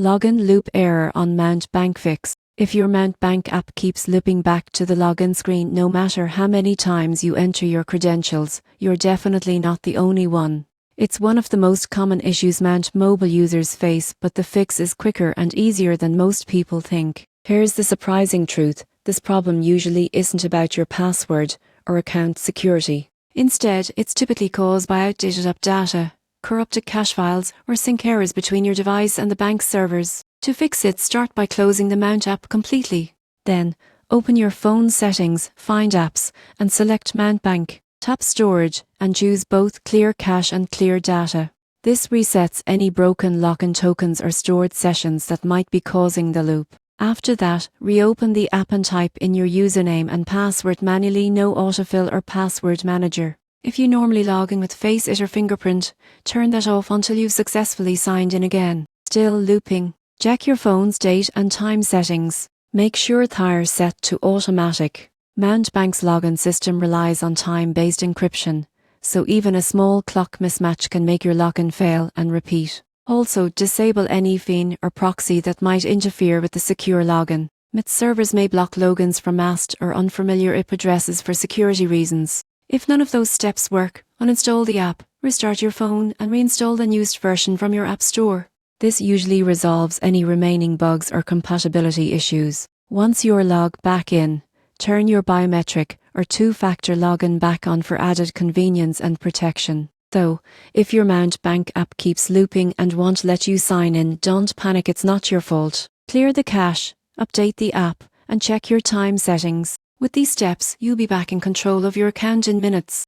Login loop error on Mount Bank fix. If your Mount Bank app keeps looping back to the login screen no matter how many times you enter your credentials, you're definitely not the only one. It's one of the most common issues Mount mobile users face, but the fix is quicker and easier than most people think. Here's the surprising truth: this problem usually isn't about your password or account security. Instead, it's typically caused by outdated app data, corrupted cache files, or sync errors between your device and the bank's servers. To fix it, start by closing the Mount app completely. Then, open your phone settings, find apps, and select Mount Bank. Tap Storage and choose both Clear Cache and Clear Data. This resets any broken login tokens or stored sessions that might be causing the loop. After that, reopen the app and type in your username and password manually, no autofill or password manager. If you normally log in with Face It or Fingerprint, turn that off until you've successfully signed in again. Still looping? Check your phone's date and time settings. Make sure Thyre set to automatic. Mount Bank's login system relies on time-based encryption, so even a small clock mismatch can make your login fail and repeat. Also, disable any FIN or proxy that might interfere with the secure login. MIT servers may block logins from masked or unfamiliar IP addresses for security reasons. If none of those steps work, uninstall the app, restart your phone, and reinstall the newest version from your app store. This usually resolves any remaining bugs or compatibility issues. Once you're logged back in, turn your biometric or two-factor login back on for added convenience and protection. Though, if your Mount Bank app keeps looping and won't let you sign in, don't panic, it's not your fault. Clear the cache, update the app, and check your time settings. With these steps, you'll be back in control of your account in minutes.